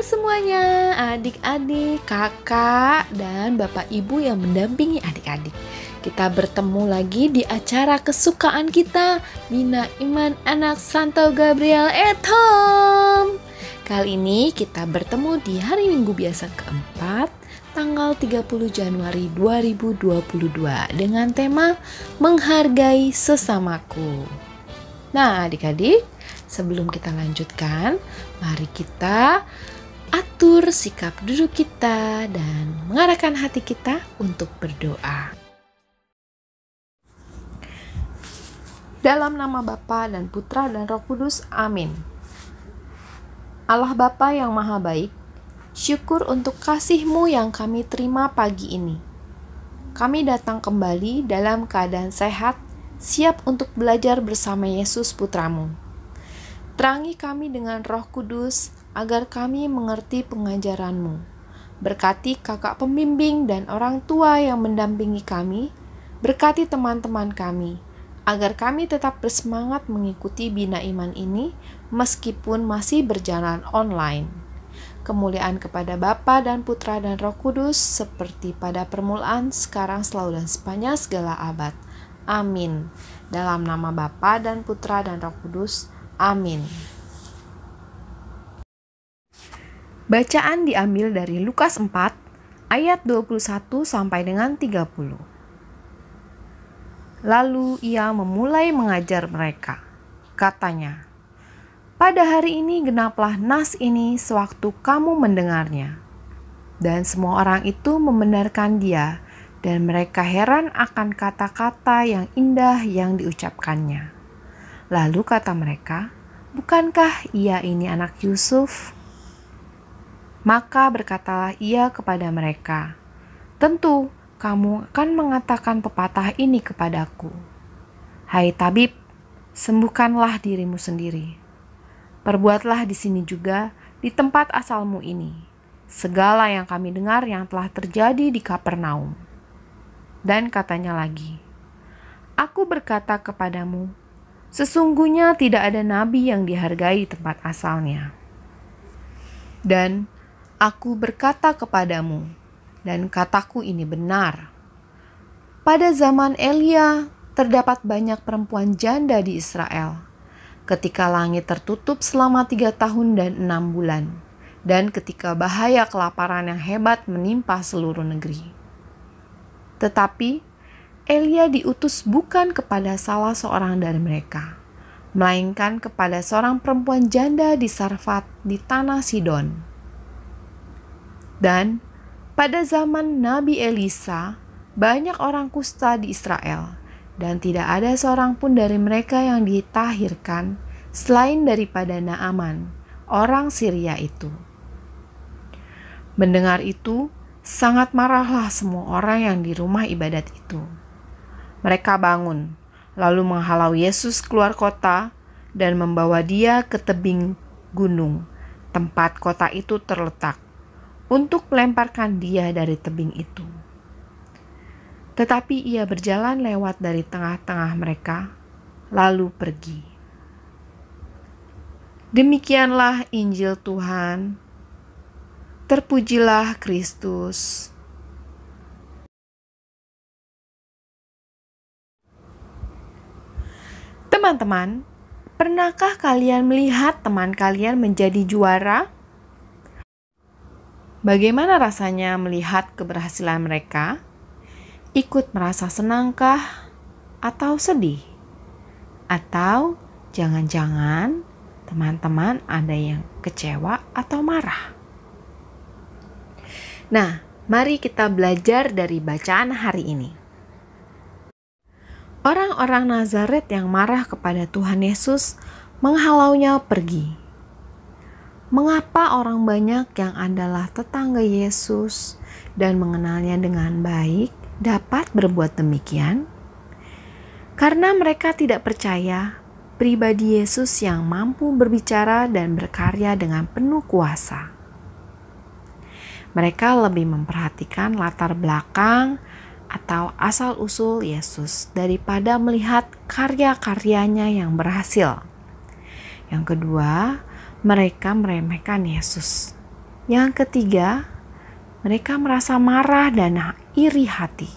semuanya, adik-adik, kakak, dan bapak ibu yang mendampingi adik-adik. Kita bertemu lagi di acara kesukaan kita, Bina Iman Anak Santo Gabriel at Home. Kali ini kita bertemu di hari Minggu biasa keempat, tanggal 30 Januari 2022 dengan tema Menghargai Sesamaku. Nah, adik-adik, sebelum kita lanjutkan, mari kita atur sikap duduk kita dan mengarahkan hati kita untuk berdoa. Dalam nama Bapa dan Putra dan Roh Kudus, amin. Allah Bapa yang Maha Baik, syukur untuk kasih-Mu yang kami terima pagi ini. Kami datang kembali dalam keadaan sehat, siap untuk belajar bersama Yesus Putra-Mu. Terangi kami dengan Roh Kudus, agar kami mengerti pengajaran-Mu. Berkati kakak pembimbing dan orang tua yang mendampingi kami, berkati teman-teman kami, agar kami tetap bersemangat mengikuti Bina Iman ini, meskipun masih berjalan online. Kemuliaan kepada Bapa dan Putra dan Roh Kudus, seperti pada permulaan, sekarang, selalu, dan sepanjang segala abad. Amin. Dalam nama Bapa dan Putra dan Roh Kudus. Amin. Bacaan diambil dari Lukas 4 ayat 21 sampai dengan 30. Lalu ia memulai mengajar mereka. Katanya, "Pada hari ini genaplah nas ini sewaktu kamu mendengarnya." Dan semua orang itu membenarkan dia, dan mereka heran akan kata-kata yang indah yang diucapkannya. Lalu kata mereka, "Bukankah ia ini anak Yusuf?" Maka berkatalah ia kepada mereka, "Tentu kamu akan mengatakan pepatah ini kepadaku. Hai tabib, sembuhkanlah dirimu sendiri. Perbuatlah di sini juga, di tempat asalmu ini, segala yang kami dengar yang telah terjadi di Kapernaum." Dan katanya lagi, "Aku berkata kepadamu, sesungguhnya tidak ada nabi yang dihargai tempat asalnya. Dan aku berkata kepadamu, dan kataku ini benar, pada zaman Elia terdapat banyak perempuan janda di Israel, ketika langit tertutup selama 3 tahun dan 6 bulan, dan ketika bahaya kelaparan yang hebat menimpa seluruh negeri. Tetapi Elia diutus bukan kepada salah seorang dari mereka, melainkan kepada seorang perempuan janda di Sarfat di tanah Sidon. Dan pada zaman Nabi Elisa, banyak orang kusta di Israel, dan tidak ada seorang pun dari mereka yang ditahirkan selain daripada Naaman, orang Syria itu." Mendengar itu, sangat marahlah semua orang yang di rumah ibadat itu. Mereka bangun, lalu menghalau Yesus keluar kota dan membawa dia ke tebing gunung, tempat kota itu terletak, untuk melemparkan dia dari tebing itu. Tetapi ia berjalan lewat dari tengah-tengah mereka, lalu pergi. Demikianlah Injil Tuhan. Terpujilah Kristus. Teman-teman, pernahkah kalian melihat teman kalian menjadi juara? Bagaimana rasanya melihat keberhasilan mereka? Ikut merasa senangkah atau sedih? Atau jangan-jangan teman-teman ada yang kecewa atau marah? Nah, mari kita belajar dari bacaan hari ini. Orang-orang Nazaret yang marah kepada Tuhan Yesus menghalaunya pergi. Mengapa orang banyak yang adalah tetangga Yesus dan mengenalnya dengan baik dapat berbuat demikian? Karena mereka tidak percaya pribadi Yesus yang mampu berbicara dan berkarya dengan penuh kuasa. Mereka lebih memperhatikan latar belakang atau asal-usul Yesus daripada melihat karya-karyanya yang berhasil. Yang kedua, mereka meremehkan Yesus. Yang ketiga, mereka merasa marah dan iri hati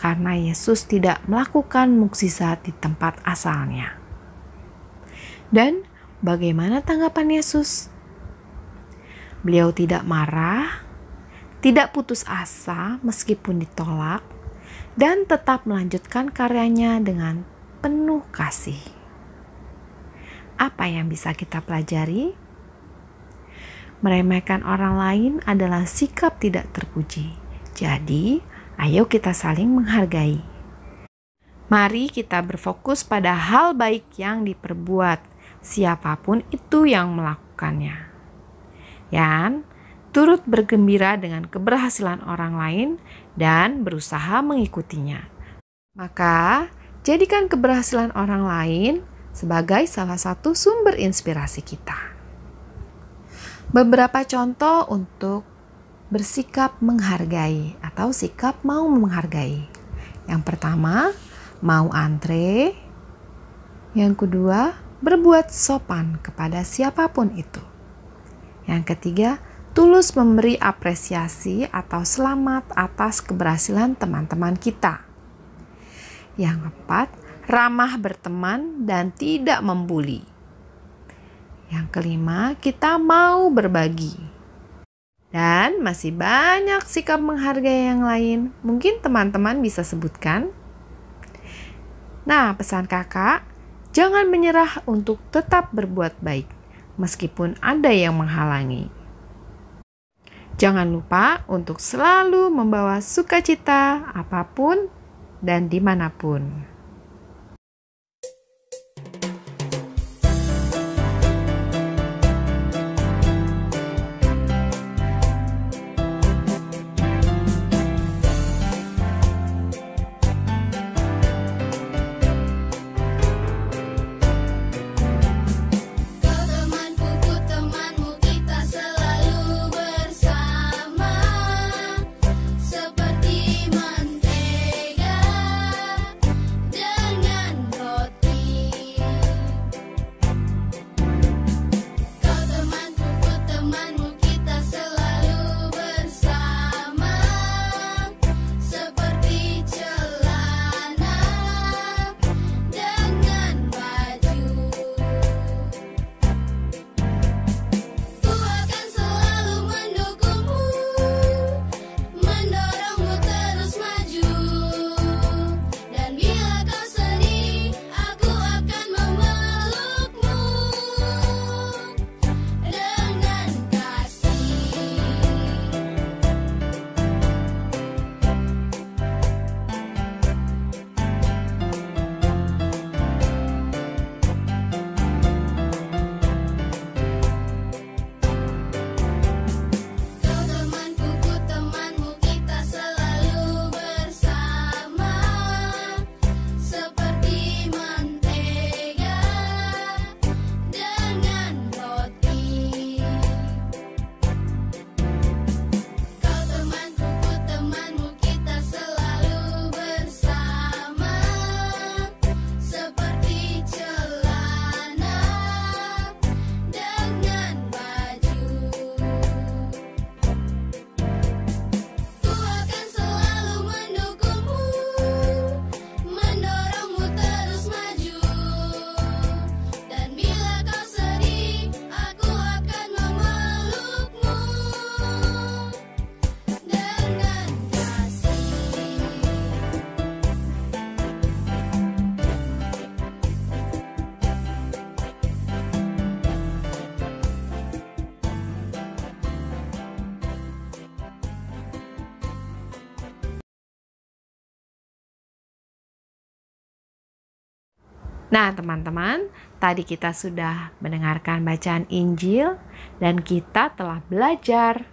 karena Yesus tidak melakukan mukjizat di tempat asalnya. Dan bagaimana tanggapan Yesus? Beliau tidak marah, tidak putus asa meskipun ditolak, dan tetap melanjutkan karyanya dengan penuh kasih. Apa yang bisa kita pelajari? Meremehkan orang lain adalah sikap tidak terpuji. Jadi, ayo kita saling menghargai. Mari kita berfokus pada hal baik yang diperbuat, siapapun itu yang melakukannya. Dan turut bergembira dengan keberhasilan orang lain dan berusaha mengikutinya. Maka, jadikan keberhasilan orang lain sebagai salah satu sumber inspirasi kita. Beberapa contoh untuk bersikap menghargai atau sikap mau menghargai. Yang pertama, mau antre. Yang kedua, berbuat sopan kepada siapapun itu. Yang ketiga, tulus memberi apresiasi atau selamat atas keberhasilan teman-teman kita. Yang keempat, ramah berteman dan tidak membuli. Yang kelima, kita mau berbagi. Dan masih banyak sikap menghargai yang lain. Mungkin teman-teman bisa sebutkan. Nah, pesan kakak, jangan menyerah untuk tetap berbuat baik, meskipun ada yang menghalangi. Jangan lupa untuk selalu membawa sukacita apapun dan dimanapun. Nah, teman-teman, tadi kita sudah mendengarkan bacaan Injil dan kita telah belajar.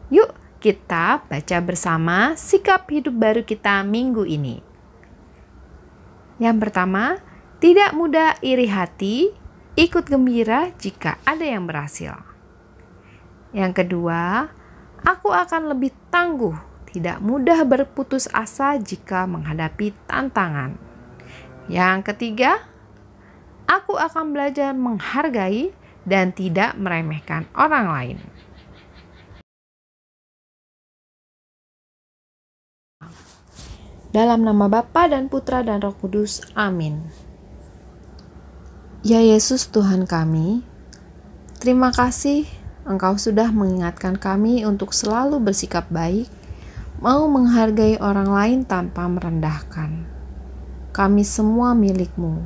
Yuk, kita baca bersama sikap hidup baru kita minggu ini. Yang pertama, tidak mudah iri hati, ikut gembira jika ada yang berhasil. Yang kedua, aku akan lebih tangguh, tidak mudah berputus asa jika menghadapi tantangan. Yang ketiga, aku akan belajar menghargai dan tidak meremehkan orang lain. Dalam nama Bapa dan Putra dan Roh Kudus. Amin. Ya Yesus Tuhan kami, terima kasih Engkau sudah mengingatkan kami untuk selalu bersikap baik, mau menghargai orang lain tanpa merendahkan. Kami semua milik-Mu,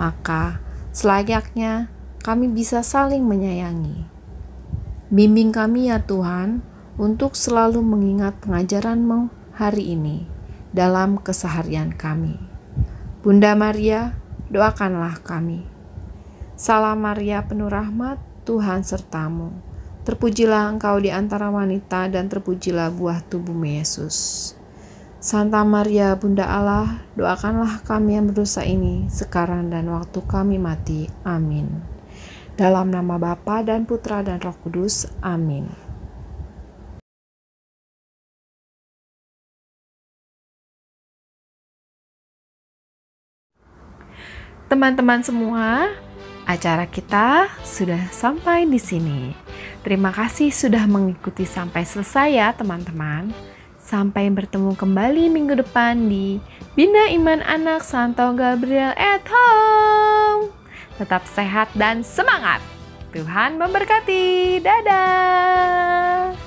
maka selayaknya kami bisa saling menyayangi. Bimbing kami ya Tuhan, untuk selalu mengingat pengajaran-Mu hari ini dalam keseharian kami. Bunda Maria, doakanlah kami. Salam Maria penuh rahmat, Tuhan sertamu. Terpujilah engkau di antara wanita dan terpujilah buah tubuhmu Yesus. Santa Maria Bunda Allah, doakanlah kami yang berdosa ini sekarang dan waktu kami mati. Amin. Dalam nama Bapa dan Putra dan Roh Kudus. Amin. Teman-teman semua, acara kita sudah sampai di sini. Terima kasih sudah mengikuti sampai selesai ya teman-teman. Sampai bertemu kembali minggu depan di Bina Iman Anak Santo Gabriel at Home. Tetap sehat dan semangat. Tuhan memberkati. Dadah.